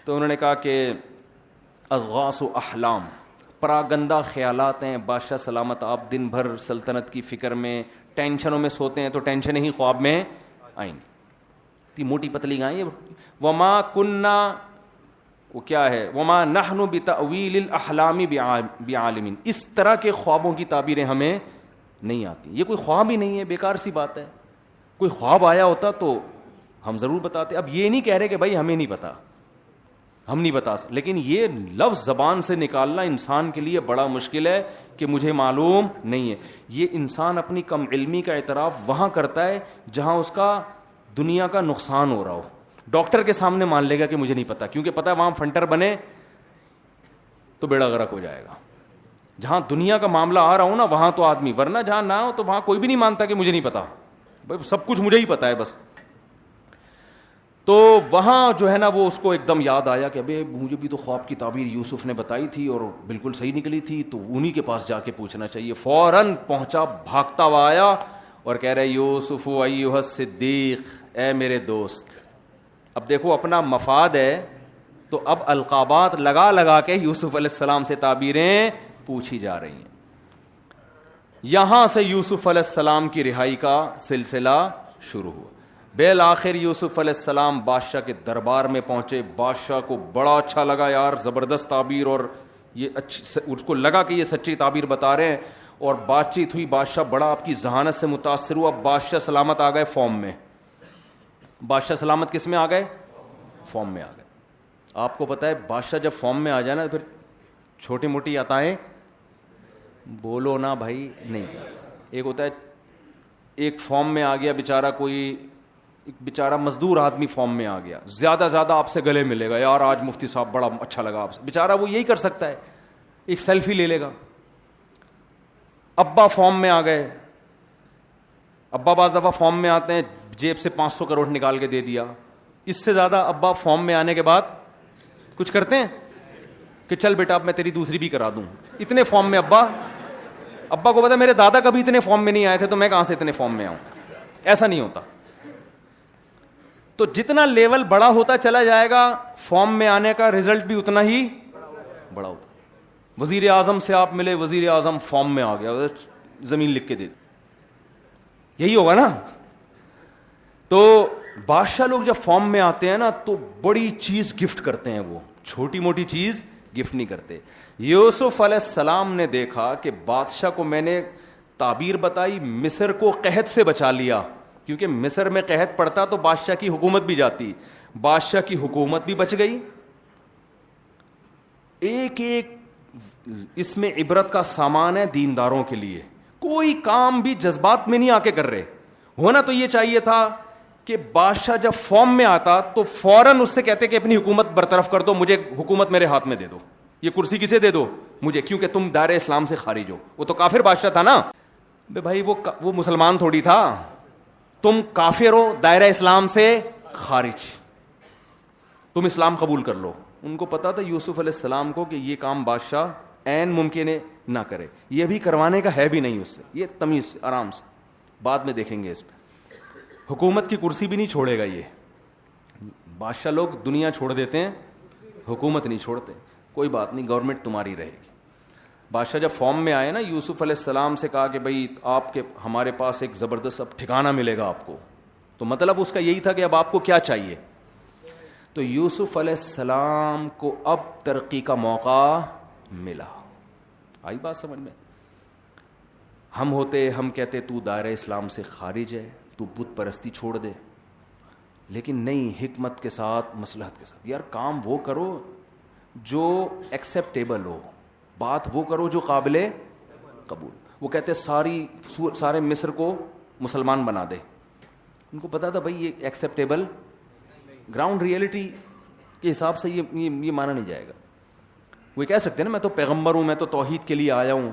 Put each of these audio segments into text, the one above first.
تو انہوں نے کہا کہ اضغاث و احلام، پراگندہ خیالات ہیں بادشاہ سلامت، آپ دن بھر سلطنت کی فکر میں ٹینشنوں میں سوتے ہیں تو ٹینشنیں ہی خواب میں آئیں گی. تی موٹی پتلی گائیں. وما کننا، وہ کیا ہے، وما نحن بتأویل الاحلام بعالمین، اس طرح کے خوابوں کی تعبیریں ہمیں نہیں آتی. یہ کوئی خواب ہی نہیں ہے، بیکار سی بات ہے. کوئی خواب آیا ہوتا تو ہم ضرور بتاتے. اب یہ نہیں کہہ رہے کہ بھائی ہمیں نہیں پتا، ہم نہیں بتا سکتے، لیکن یہ لفظ زبان سے نکالنا انسان کے لیے بڑا مشکل ہے کہ مجھے معلوم نہیں ہے. یہ انسان اپنی کم علمی کا اعتراف وہاں کرتا ہے جہاں اس کا دنیا کا نقصان ہو رہا ہو. ڈاکٹر کے سامنے مان لے گا کہ مجھے نہیں پتا، کیونکہ پتا ہے وہاں فنٹر بنے تو بیڑا غرق ہو جائے گا. جہاں دنیا کا معاملہ آ رہا ہو نا وہاں تو آدمی، ورنہ جہاں نہ ہو تو وہاں کوئی بھی نہیں مانتا کہ مجھے نہیں پتا، سب کچھ مجھے ہی پتا ہے بس. تو وہاں جو ہے نا وہ اس کو ایک دم یاد آیا کہ ابے مجھے بھی تو خواب کی تعبیر یوسف نے بتائی تھی اور بالکل صحیح نکلی تھی، تو انہی کے پاس جا کے پوچھنا چاہیے. فوراً پہنچا، بھاگتا ہوا آیا اور کہہ رہے یوسف ایھا الصدیق، اے میرے دوست. اب دیکھو اپنا مفاد ہے تو اب القابات لگا لگا کے یوسف علیہ السلام سے تعبیریں پوچھی جا رہی ہیں. یہاں سے یوسف علیہ السلام کی رہائی کا سلسلہ شروع ہوا. بالآخر یوسف علیہ السلام بادشاہ کے دربار میں پہنچے. بادشاہ کو بڑا اچھا لگا، یار زبردست تعبیر، اور یہ اس کو لگا کہ یہ سچی تعبیر بتا رہے ہیں. اور بات چیت ہوئی، بادشاہ بڑا آپ کی ذہانت سے متاثر ہوا. بادشاہ سلامت آ گئے فارم میں. بادشاہ سلامت کس میں آ گئے؟ فارم میں آ گئے. آپ کو پتہ ہے بادشاہ جب فارم میں آ جائے نا پھر چھوٹی موٹی عطائیں بولو نا بھائی نہیں. ایک ہوتا ہے ایک فارم میں آ گیا بیچارہ، کوئی ایک بیچارہ مزدور آدمی فارم میں آ گیا، زیادہ زیادہ آپ سے گلے ملے گا، یار آج مفتی صاحب بڑا اچھا لگا آپ سے. بیچارہ وہ یہی کر سکتا ہے، ایک سیلفی لے لے گا. ابا فارم میں آ گئے. ابا بعض دفعہ فارم میں آتے ہیں، جیب سے 500 کروڑ نکال کے دے دیا. اس سے زیادہ ابا فارم میں آنے کے بعد کچھ کرتے ہیں کہ چل بیٹا اب میں تیری دوسری بھی کرا دوں. اتنے فارم میں ابا کو پتا میرے دادا کبھی اتنے فارم میں نہیں آئے تھے تو میں کہاں سے اتنے فارم میں آؤں. ایسا نہیں ہوتا. تو جتنا لیول بڑا ہوتا چلا جائے گا فارم میں آنے کا رزلٹ بھی اتنا ہی بڑا ہوتا. وزیر اعظم سے آپ ملے، وزیر اعظم فارم میں آ گیا، زمین لکھ کے دے دی، یہی ہوگا نا. تو بادشاہ لوگ جب فارم میں آتے ہیں نا تو بڑی چیز گفٹ کرتے ہیں، وہ چھوٹی موٹی چیز گفٹ نہیں کرتے. یوسف علیہ السلام نے دیکھا کہ بادشاہ کو میں نے تعبیر بتائی، مصر کو قحط سے بچا لیا، کیونکہ مصر میں قحط پڑتا تو بادشاہ کی حکومت بھی جاتی. بادشاہ کی حکومت بھی بچ گئی. ایک ایک اس میں عبرت کا سامان ہے دینداروں کے لیے. کوئی کام بھی جذبات میں نہیں آ کے کر رہے. ہونا تو یہ چاہیے تھا کہ بادشاہ جب فارم میں آتا تو فوراً اس سے کہتے کہ اپنی حکومت برطرف کر دو، مجھے حکومت میرے ہاتھ میں دے دو، یہ کرسی کسے دے دو؟ مجھے، کیونکہ تم دائرہ اسلام سے خارج ہو. وہ تو کافر بادشاہ تھا نا بھائی، وہ مسلمان تھوڑی تھا. تم کافر ہو، دائرہ اسلام سے خارج، تم اسلام قبول کر لو. ان کو پتا تھا یوسف علیہ السلام کو کہ یہ کام بادشاہ عین ممکن ہے نہ کرے، یہ بھی کروانے کا ہے بھی نہیں اس سے. یہ تمیز سے آرام سے بعد میں دیکھیں گے. اس پہ حکومت کی کرسی بھی نہیں چھوڑے گا. یہ بادشاہ لوگ دنیا چھوڑ دیتے ہیں، حکومت نہیں چھوڑتے. کوئی بات نہیں، گورنمنٹ تمہاری رہے گی. بادشاہ جب فارم میں آئے نا، یوسف علیہ السلام سے کہا کہ بھائی آپ کے ہمارے پاس ایک زبردست اب ٹھکانہ ملے گا آپ کو. تو مطلب اس کا یہی تھا کہ اب آپ کو کیا چاہیے. تو یوسف علیہ السلام کو اب ترقی کا موقع ملا. آئی بات سمجھ میں؟ ہم کہتے تو دائرہ اسلام سے خارج ہے، تو بت پرستی چھوڑ دے. لیکن نہیں، حکمت کے ساتھ، مصلحت کے ساتھ. یار کام وہ کرو جو ایکسیپٹیبل ہو، بات وہ کرو جو قابل قبول. وہ کہتے سارے مصر کو مسلمان بنا دے. ان کو پتا تھا بھائی یہ ایکسیپٹیبل گراؤنڈ ریئلٹی کے حساب سے یہ مانا نہیں جائے گا. وہ کہہ سکتے ہیں نا میں تو پیغمبر ہوں، میں تو توحید کے لیے آیا ہوں.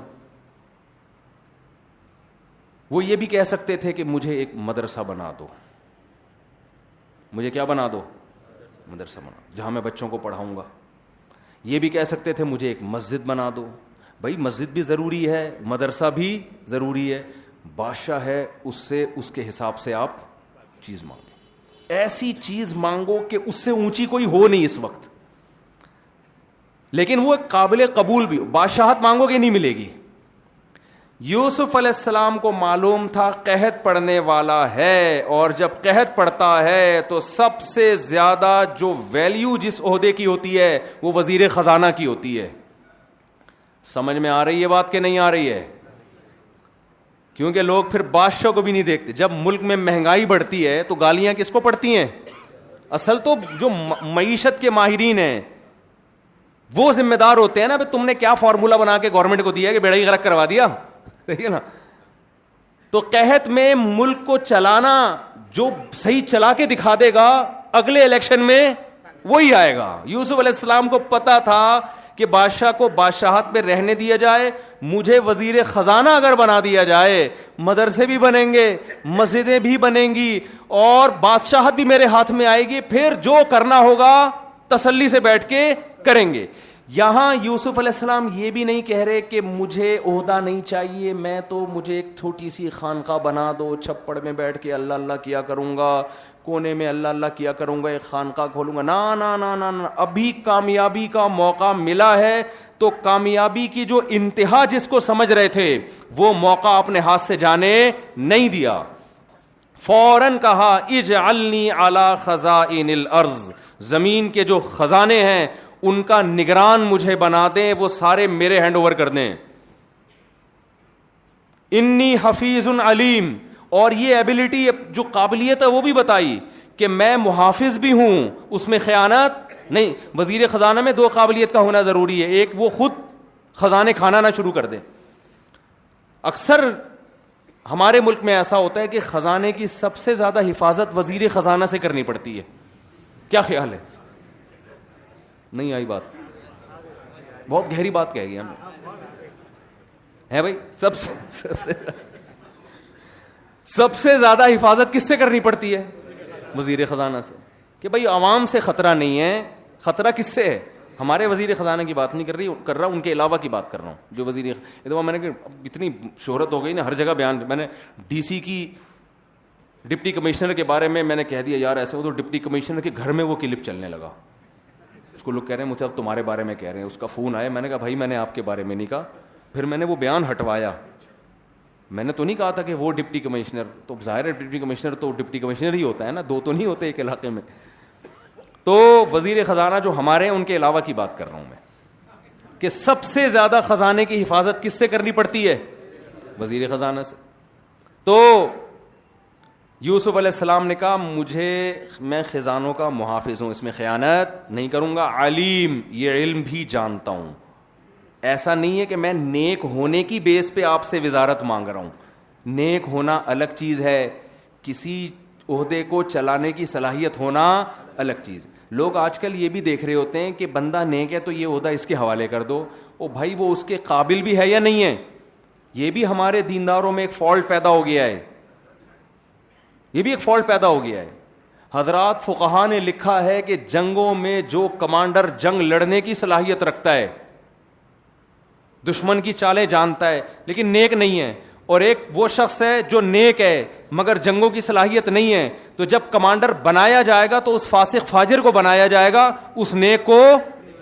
وہ یہ بھی کہہ سکتے تھے کہ مجھے ایک مدرسہ بنا دو. مجھے کیا بنا دو؟ مدرسہ بنا دو جہاں میں بچوں کو پڑھاؤں گا. یہ بھی کہہ سکتے تھے مجھے ایک مسجد بنا دو. بھائی مسجد بھی ضروری ہے، مدرسہ بھی ضروری ہے. بادشاہ ہے، اس سے اس کے حساب سے آپ چیز مانگو. ایسی چیز مانگو کہ اس سے اونچی کوئی ہو نہیں اس وقت. لیکن وہ قابل قبول بھی. بادشاہت مانگو گے نہیں ملے گی. یوسف علیہ السلام کو معلوم تھا قحط پڑنے والا ہے, اور جب قحط پڑتا ہے تو سب سے زیادہ جو ویلیو جس عہدے کی ہوتی ہے وہ وزیر خزانہ کی ہوتی ہے. سمجھ میں آ رہی ہے بات کہ نہیں آ رہی ہے؟ کیونکہ لوگ پھر بادشاہ کو بھی نہیں دیکھتے. جب ملک میں مہنگائی بڑھتی ہے تو گالیاں کس کو پڑتی ہیں؟ اصل تو جو معیشت کے ماہرین ہیں وہ ذمہ دار ہوتے ہیں نا. تم نے کیا فارمولا بنا کے گورنمنٹ کو دیا کہ بیڑا ہی غرق کروا دیا, صحیح ہے نا. تو قحط میں ملک کو چلانا جو صحیح چلا کے دکھا دے گا اگلے الیکشن میں وہی آئے گا. یوسف علیہ السلام کو پتا تھا کہ بادشاہ کو بادشاہت میں رہنے دیا جائے, مجھے وزیر خزانہ اگر بنا دیا جائے, مدرسے بھی بنیں گے, مسجدیں بھی بنیں گی, اور بادشاہت بھی میرے ہاتھ میں آئے گی, پھر جو کرنا ہوگا تسلی سے بیٹھ کے کریں گے. یہاں یوسف علیہ السلام یہ بھی نہیں کہہ رہے کہ مجھے عہدہ نہیں چاہیے, میں تو مجھے ایک چھوٹی سی خانقاہ بنا دو, چھپڑ میں بیٹھ کے اللہ اللہ کیا کروں گا, کونے میں اللہ اللہ کیا کروں گا, ایک خانقاہ کھولوں گا. نا نا نا نا نا, ابھی کامیابی کا موقع ملا ہے تو کامیابی کی جو انتہا جس کو سمجھ رہے تھے وہ موقع اپنے ہاتھ سے جانے نہیں دیا. فوراً کہا اجعلنی علی خزائن الارض, زمین کے جو خزانے ہیں ان کا نگران مجھے بنا دیں, وہ سارے میرے ہینڈ اوور کر دیں. انی حفیظ علیم, اور یہ ایبلٹی جو قابلیت ہے وہ بھی بتائی کہ میں محافظ بھی ہوں, اس میں خیانت نہیں. وزیر خزانہ میں 2 قابلیت کا ہونا ضروری ہے, ایک وہ خود خزانے کھانا نہ شروع کر دے. اکثر ہمارے ملک میں ایسا ہوتا ہے کہ خزانے کی سب سے زیادہ حفاظت وزیر خزانہ سے کرنی پڑتی ہے. کیا خیال ہے؟ نہیں آئی بات؟ بہت گہری بات کہہ گیا ہم ہے بھائی. سب سے زیادہ حفاظت کس سے کرنی پڑتی ہے؟ وزیر خزانہ سے. کہ بھائی عوام سے خطرہ نہیں ہے, خطرہ کس سے ہے؟ ہمارے وزیر خزانہ کی بات نہیں کر رہا, ان کے علاوہ کی بات کر رہا ہوں. جو وزیر میں نے اتنی شہرت ہو گئی نا, ہر جگہ بیان, میں نے ڈی سی کی ڈپٹی کمشنر کے بارے میں نے کہہ دیا یار ایسے, وہ تو ڈپٹی کمشنر کے گھر میں وہ کلپ چلنے لگا. اس کو لوگ کہہ رہے ہیں مجھے اب تمہارے بارے میں کہہ رہے ہیں. اس کا فون آیا, میں نے کہا بھائی میں نے آپ کے بارے میں نہیں کہا. پھر میں نے وہ بیان ہٹوایا, میں نے تو نہیں کہا تھا کہ وہ ڈپٹی کمشنر, تو ظاہر ہے ڈپٹی کمشنر تو ڈپٹی کمشنر ہی ہوتا ہے نا, 2 تو نہیں ہوتے ایک علاقے میں. تو وزیر خزانہ جو ہمارے ہیں ان کے علاوہ کی بات کر رہا ہوں میں, کہ سب سے زیادہ خزانے کی حفاظت کس سے کرنی پڑتی ہے؟ وزیر خزانہ سے. تو یوسف علیہ السلام نے کہا میں خزانوں کا محافظ ہوں, اس میں خیانت نہیں کروں گا. علیم, یہ علم بھی جانتا ہوں. ایسا نہیں ہے کہ میں نیک ہونے کی بیس پہ آپ سے وزارت مانگ رہا ہوں. نیک ہونا الگ چیز ہے, کسی عہدے کو چلانے کی صلاحیت ہونا الگ چیز. لوگ آج کل یہ بھی دیکھ رہے ہوتے ہیں کہ بندہ نیک ہے تو یہ عہدہ اس کے حوالے کر دو. او بھائی وہ اس کے قابل بھی ہے یا نہیں ہے؟ یہ بھی ہمارے دینداروں میں ایک فالٹ پیدا ہو گیا ہے, یہ بھی ایک فالٹ پیدا ہو گیا ہے. حضرات فقہا نے لکھا ہے کہ جنگوں میں جو کمانڈر جنگ لڑنے کی صلاحیت رکھتا ہے, دشمن کی چالیں جانتا ہے لیکن نیک نہیں ہے, اور ایک وہ شخص ہے جو نیک ہے مگر جنگوں کی صلاحیت نہیں ہے, تو جب کمانڈر بنایا جائے گا تو اس فاسق فاجر کو بنایا جائے گا, اس نیک کو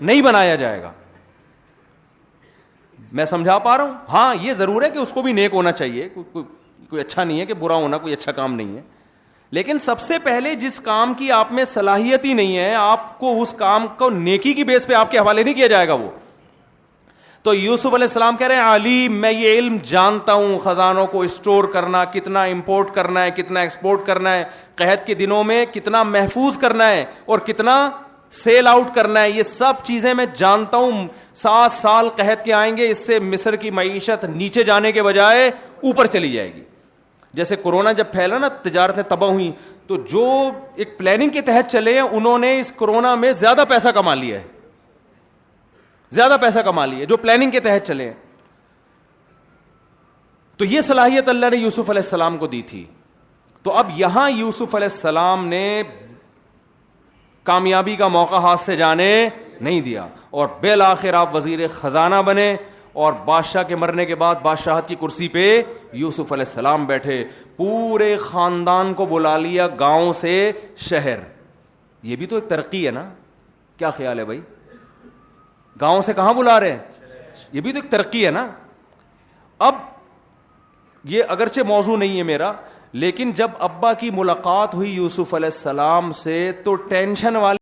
نہیں بنایا جائے گا. میں سمجھا پا رہا ہوں؟ ہاں یہ ضرور ہے کہ اس کو بھی نیک ہونا چاہیے, کوئی اچھا نہیں ہے کہ برا ہونا کوئی اچھا کام نہیں ہے, لیکن سب سے پہلے جس کام کی آپ میں صلاحیت ہی نہیں ہے, آپ کو اس کام کو نیکی کی بیس پہ آپ کے حوالے نہیں کیا جائے گا وہ. تو یوسف علیہ السلام کہہ رہے ہیں علیم, میں یہ علم جانتا ہوں, خزانوں کو اسٹور کرنا, کتنا امپورٹ کرنا ہے, کتنا ایکسپورٹ کرنا ہے, قحط کے دنوں میں کتنا محفوظ کرنا ہے اور کتنا سیل آؤٹ کرنا ہے, یہ سب چیزیں میں جانتا ہوں. 7 سال قحط کے آئیں گے, اس سے مصر کی معیشت نیچے جانے کے بجائے اوپر چلی جائے گی. جیسے کورونا جب پھیلا نا, تجارتیں تباہ ہوئی, تو جو ایک پلاننگ کے تحت چلے ہیں انہوں نے اس کورونا میں زیادہ پیسہ کما لیا ہے, زیادہ پیسہ کما لیا جو پلاننگ کے تحت چلے. تو یہ صلاحیت اللہ نے یوسف علیہ السلام کو دی تھی. تو اب یہاں یوسف علیہ السلام نے کامیابی کا موقع ہاتھ سے جانے نہیں دیا, اور بالآخر آپ وزیر خزانہ بنے, اور بادشاہ کے مرنے کے بعد بادشاہت کی کرسی پہ یوسف علیہ السلام بیٹھے. پورے خاندان کو بلا لیا, گاؤں سے شہر. یہ بھی تو ایک ترقی ہے نا, کیا خیال ہے بھائی؟ گاؤں سے کہاں بلا رہے ہیں, یہ بھی تو ایک ترقی ہے نا. اب یہ اگرچہ موضوع نہیں ہے میرا, لیکن جب ابا کی ملاقات ہوئی یوسف علیہ السلام سے تو ٹینشن والے